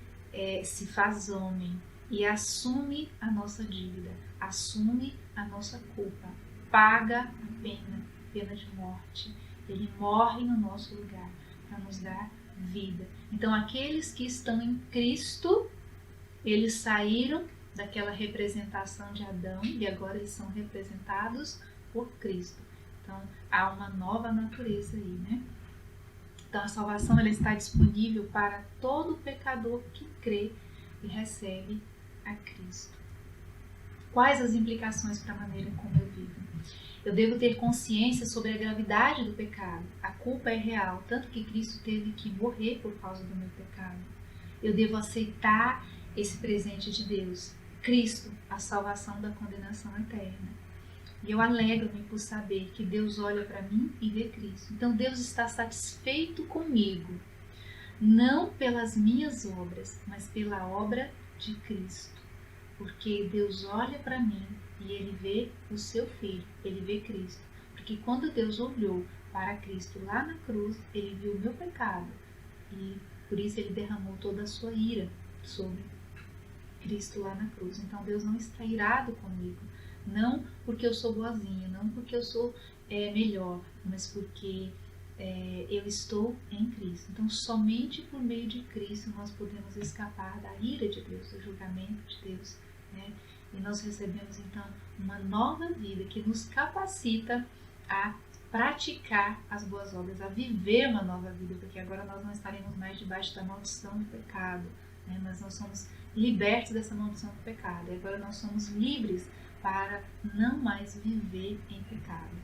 se faz homem e assume a nossa dívida, assume a nossa culpa, paga a pena de morte. Ele morre no nosso lugar para nos dar vida. Então, aqueles que estão em Cristo, eles saíram daquela representação de Adão e agora eles são representados por Cristo. Então, há uma nova natureza aí, né? Então, a salvação ela está disponível para todo pecador que crê e recebe a Cristo. Quais as implicações para a maneira como eu vivo? Eu devo ter consciência sobre a gravidade do pecado. A culpa é real, tanto que Cristo teve que morrer por causa do meu pecado. Eu devo aceitar esse presente de Deus, Cristo, a salvação da condenação eterna. E eu alegro-me por saber que Deus olha para mim e vê Cristo. Então Deus está satisfeito comigo, não pelas minhas obras, mas pela obra de Cristo. Porque Deus olha para mim e ele vê o seu Filho, ele vê Cristo. Porque quando Deus olhou para Cristo lá na cruz, ele viu o meu pecado. E por isso ele derramou toda a sua ira sobre Cristo lá na cruz. Então Deus não está irado comigo. Não porque eu sou boazinha, não porque eu sou melhor, mas porque eu estou em Cristo. Então somente por meio de Cristo nós podemos escapar da ira de Deus, do julgamento de Deus, né? E nós recebemos então uma nova vida que nos capacita a praticar as boas obras, a viver uma nova vida, porque agora nós não estaremos mais debaixo da maldição do pecado, né? Mas nós somos libertos dessa maldição do pecado e agora nós somos livres para não mais viver em pecado,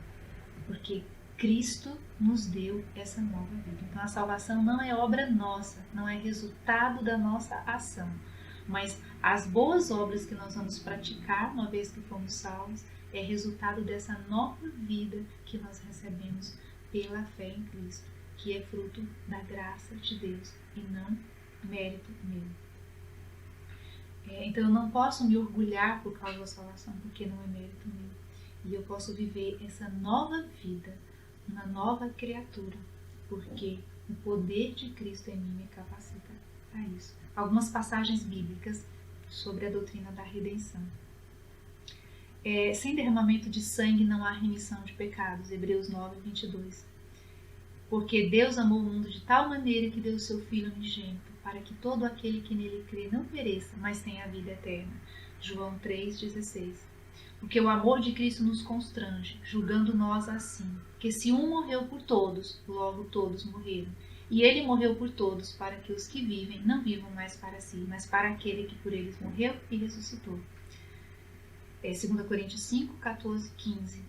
porque Cristo nos deu essa nova vida. Então a salvação não é obra nossa, não é resultado da nossa ação, mas as boas obras que nós vamos praticar uma vez que fomos salvos é resultado dessa nova vida que nós recebemos pela fé em Cristo, que é fruto da graça de Deus e não mérito meu. Então eu não posso me orgulhar por causa da salvação, porque não é mérito meu. E eu posso viver essa nova vida, uma nova criatura, porque o poder de Cristo em mim me capacita a isso. Algumas passagens bíblicas sobre a doutrina da redenção. Sem derramamento de sangue não há remissão de pecados, Hebreus 9, 22. Porque Deus amou o mundo de tal maneira que deu o seu Filho unigênito, para que todo aquele que nele crê não pereça, mas tenha a vida eterna. João 3,16. Porque o amor de Cristo nos constrange, julgando nós assim, que se um morreu por todos, logo todos morreram. E ele morreu por todos, para que os que vivem não vivam mais para si, mas para aquele que por eles morreu e ressuscitou. 2 Coríntios 5, 14, 15.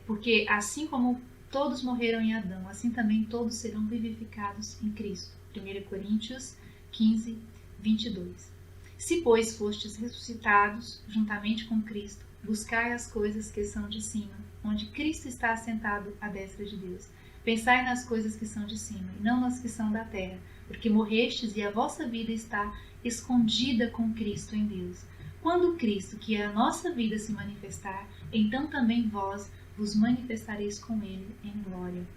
Porque assim como todos morreram em Adão, assim também todos serão vivificados em Cristo. 1 Coríntios 15, 22. Se, pois, fostes ressuscitados juntamente com Cristo, buscai as coisas que são de cima, onde Cristo está assentado à destra de Deus. Pensai nas coisas que são de cima, e não nas que são da terra, porque morrestes e a vossa vida está escondida com Cristo em Deus. Quando Cristo, que é a nossa vida, se manifestar, então também vós vos manifestareis com Ele em glória.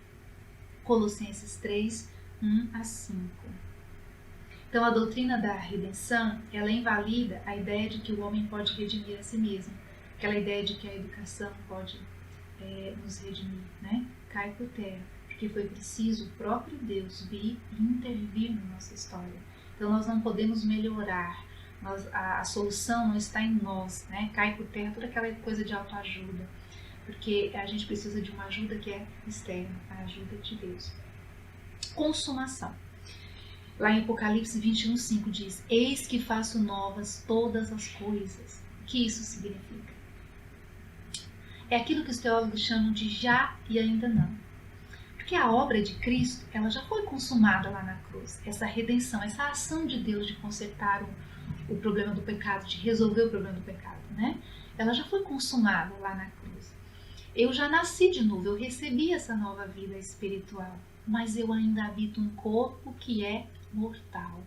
Colossenses 3, 1-5. Então, a doutrina da redenção, ela invalida a ideia de que o homem pode redimir a si mesmo. Aquela ideia de que a educação pode nos redimir, né? Cai por terra, porque foi preciso o próprio Deus vir e intervir na nossa história. Então, nós não podemos melhorar. A solução não está em nós, né? Cai por terra toda aquela coisa de autoajuda, porque a gente precisa de uma ajuda que é externa, a ajuda de Deus. Consumação. Lá em Apocalipse 21:5 diz: eis que faço novas todas as coisas. O que isso significa? É aquilo que os teólogos chamam de já e ainda não. Porque a obra de Cristo, ela já foi consumada lá na cruz. Essa redenção, essa ação de Deus de consertar o problema do pecado, de resolver o problema do pecado, né? Ela já foi consumada lá na cruz. Eu já nasci de novo, eu recebi essa nova vida espiritual, mas eu ainda habito um corpo que é mortal,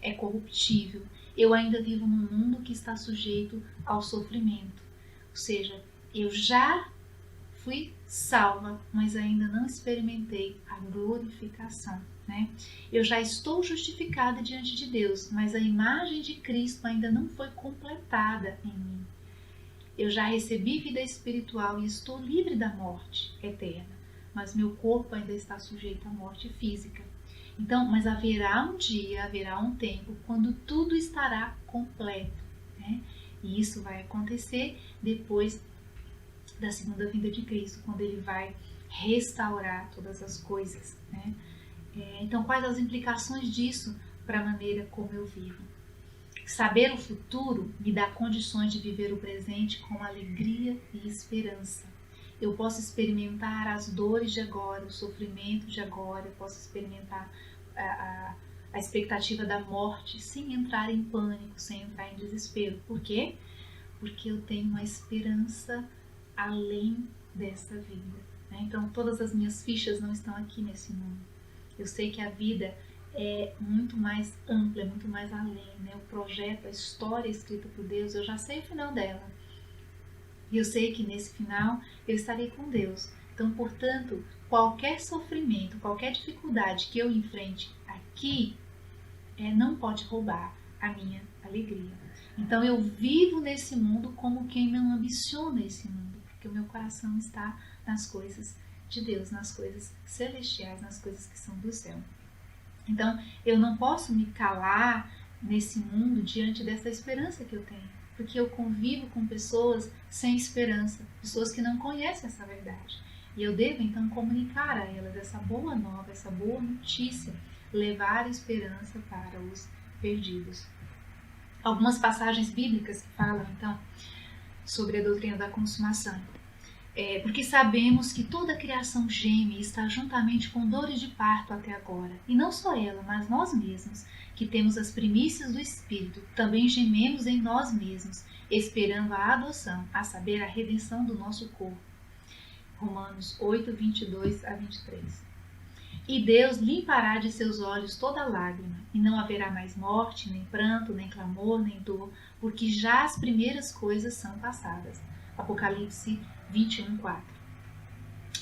é corruptível. Eu ainda vivo num mundo que está sujeito ao sofrimento. Ou seja, eu já fui salva, mas ainda não experimentei a glorificação, né? Eu já estou justificada diante de Deus, mas a imagem de Cristo ainda não foi completada em mim. Eu já recebi vida espiritual e estou livre da morte eterna, mas meu corpo ainda está sujeito à morte física. Então, mas haverá um dia, haverá um tempo, quando tudo estará completo, né? E isso vai acontecer depois da segunda vinda de Cristo, quando Ele vai restaurar todas as coisas, né? Então, quais as implicações disso para a maneira como eu vivo? Saber o futuro me dá condições de viver o presente com alegria e esperança. Eu posso experimentar as dores de agora, o sofrimento de agora, eu posso experimentar a expectativa da morte sem entrar em pânico, sem entrar em desespero. Por quê? Porque eu tenho uma esperança além dessa vida, né? Então, todas as minhas fichas não estão aqui nesse mundo. Eu sei que a vida é muito mais ampla, é muito mais além, né? O projeto, a história escrita por Deus, eu já sei o final dela. E eu sei que nesse final eu estarei com Deus. Então, portanto, qualquer sofrimento, qualquer dificuldade que eu enfrente aqui, não pode roubar a minha alegria. Então, eu vivo nesse mundo como quem não ambiciona esse mundo, porque o meu coração está nas coisas de Deus, nas coisas celestiais, nas coisas que são do céu. Então, eu não posso me calar nesse mundo diante dessa esperança que eu tenho, porque eu convivo com pessoas sem esperança, pessoas que não conhecem essa verdade. E eu devo, então, comunicar a elas essa boa nova, essa boa notícia, levar a esperança para os perdidos. Algumas passagens bíblicas que falam, então, sobre a doutrina da consumação. Porque sabemos que toda a criação geme e está juntamente com dores de parto até agora. E não só ela, mas nós mesmos, que temos as primícias do Espírito, também gememos em nós mesmos, esperando a adoção, a saber, a redenção do nosso corpo. Romanos 8, 22-23. E Deus limpará de seus olhos toda lágrima, e não haverá mais morte, nem pranto, nem clamor, nem dor, porque já as primeiras coisas são passadas. Apocalipse 21:4.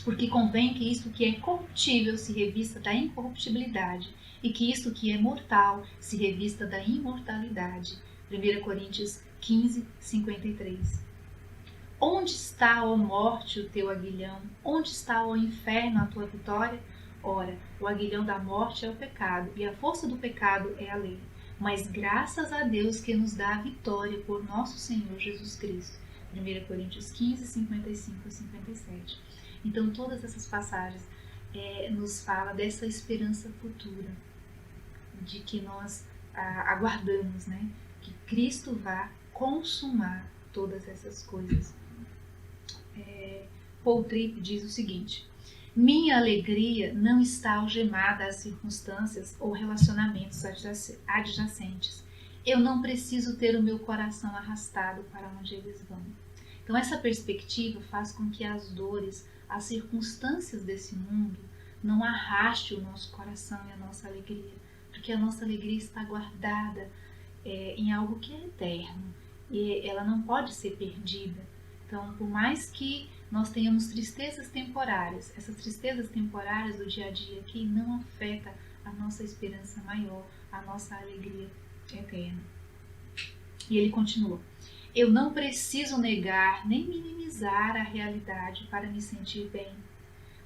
Porque convém que isto que é corruptível se revista da incorruptibilidade, e que isto que é mortal se revista da imortalidade. 1 Coríntios 15:53. Onde está, ó morte, o teu aguilhão? Onde está, ó inferno, a tua vitória? Ora, o aguilhão da morte é o pecado, e a força do pecado é a lei. Mas graças a Deus que nos dá a vitória por nosso Senhor Jesus Cristo. 1 Coríntios 15:55-57. Então, todas essas passagens nos falam dessa esperança futura, de que nós aguardamos, né? Que Cristo vá consumar todas essas coisas. Paul Tripp diz o seguinte: minha alegria não está algemada às circunstâncias ou relacionamentos adjacentes. eu não preciso ter o meu coração arrastado para onde eles vão. Então essa perspectiva faz com que as dores, as circunstâncias desse mundo não arraste o nosso coração e a nossa alegria, porque a nossa alegria está guardada em algo que é eterno e ela não pode ser perdida. Então, por mais que nós tenhamos tristezas temporárias, essas tristezas temporárias do dia a dia aqui não afetam a nossa esperança maior, a nossa alegria eterna. E ele continua: eu não preciso negar nem minimizar a realidade para me sentir bem,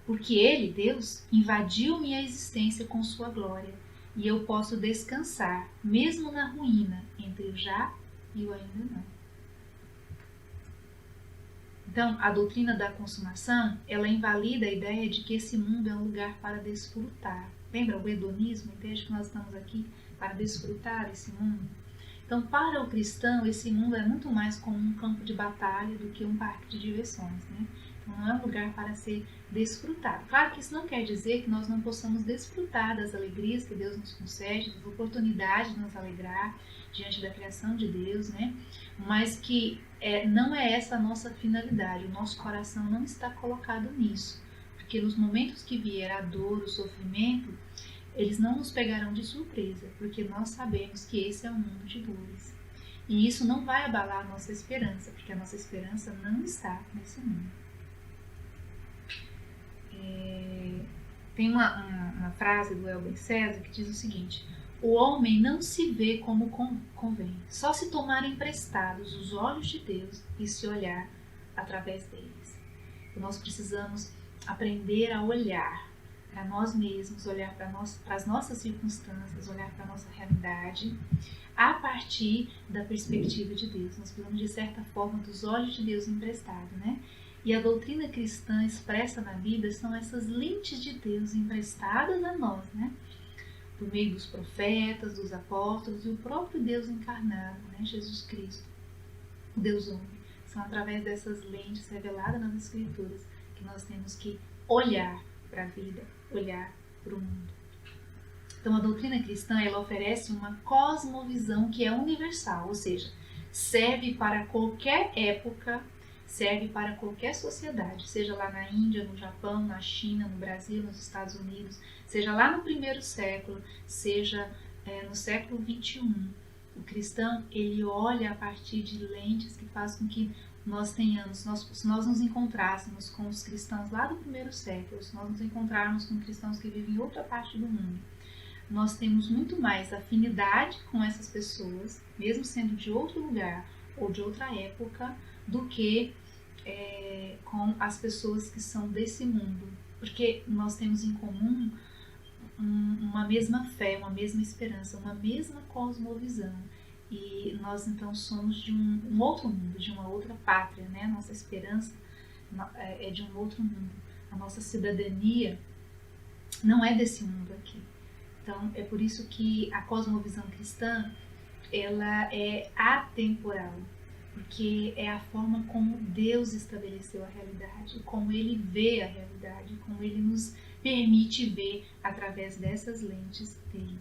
porque ele, Deus, invadiu minha existência com sua glória, e eu posso descansar, mesmo na ruína, entre o já e o ainda não. Então, a doutrina da consumação, ela invalida a ideia de que esse mundo é um lugar para desfrutar. Lembra o hedonismo, entende que nós estamos aqui para desfrutar esse mundo? Então, para o cristão, esse mundo é muito mais como um campo de batalha do que um parque de diversões, né? Então, não é um lugar para ser desfrutado. Claro que isso não quer dizer que nós não possamos desfrutar das alegrias que Deus nos concede, das oportunidades de nos alegrar diante da criação de Deus, né? Mas que não é essa a nossa finalidade. O nosso coração não está colocado nisso, porque nos momentos que vier a dor, o sofrimento, eles não nos pegarão de surpresa, porque nós sabemos que esse é um mundo de dores. E isso não vai abalar a nossa esperança, porque a nossa esperança não está nesse mundo. Tem uma frase do Elben César que diz o seguinte: o homem não se vê como convém, só se tomar emprestados os olhos de Deus e se olhar através deles. Então, nós precisamos aprender a olhar para nós mesmos, olhar para as nossas circunstâncias, olhar para a nossa realidade a partir da perspectiva de Deus. Nós precisamos, de certa forma, dos olhos de Deus emprestados, né? E a doutrina cristã expressa na Bíblia são essas lentes de Deus emprestadas a nós, né? Por meio dos profetas, dos apóstolos e o próprio Deus encarnado, né? Jesus Cristo, o Deus homem. São através dessas lentes reveladas nas Escrituras que nós temos que olhar para a vida, olhar para o mundo. Então, a doutrina cristã, ela oferece uma cosmovisão que é universal, ou seja, serve para qualquer época, serve para qualquer sociedade, seja lá na Índia, no Japão, na China, no Brasil, nos Estados Unidos, seja lá no primeiro século, seja no século XXI. O cristão, ele olha a partir de lentes que faz com que nós tenhamos, se nós nos encontrássemos com os cristãos lá do primeiro século, se nós nos encontrarmos com cristãos que vivem em outra parte do mundo, nós temos muito mais afinidade com essas pessoas, mesmo sendo de outro lugar ou de outra época, do que com as pessoas que são desse mundo, porque nós temos em comum uma mesma fé, uma mesma esperança, uma mesma cosmovisão, e nós então somos de um outro mundo, de uma outra pátria, né? A nossa esperança é de um outro mundo, a nossa cidadania não é desse mundo aqui. Então é por isso que a cosmovisão cristã, ela é atemporal, porque é a forma como Deus estabeleceu a realidade, como Ele vê a realidade, como Ele nos permite ver através dessas lentes dele.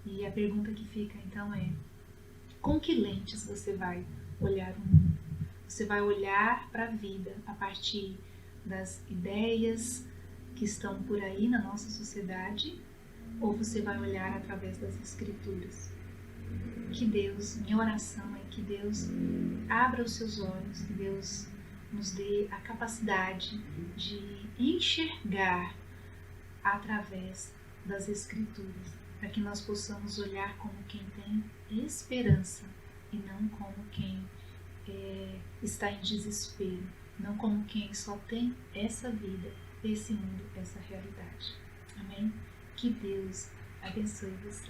E a pergunta que fica então é: com que lentes você vai olhar o mundo? Você vai olhar para a vida a partir das ideias que estão por aí na nossa sociedade, ou você vai olhar através das Escrituras? Que Deus, minha oração é que Deus abra os seus olhos, que Deus nos dê a capacidade de enxergar através das Escrituras, para que nós possamos olhar como quem tem esperança e não como quem está em desespero, não como quem só tem essa vida, esse mundo, essa realidade. Amém? Que Deus abençoe você.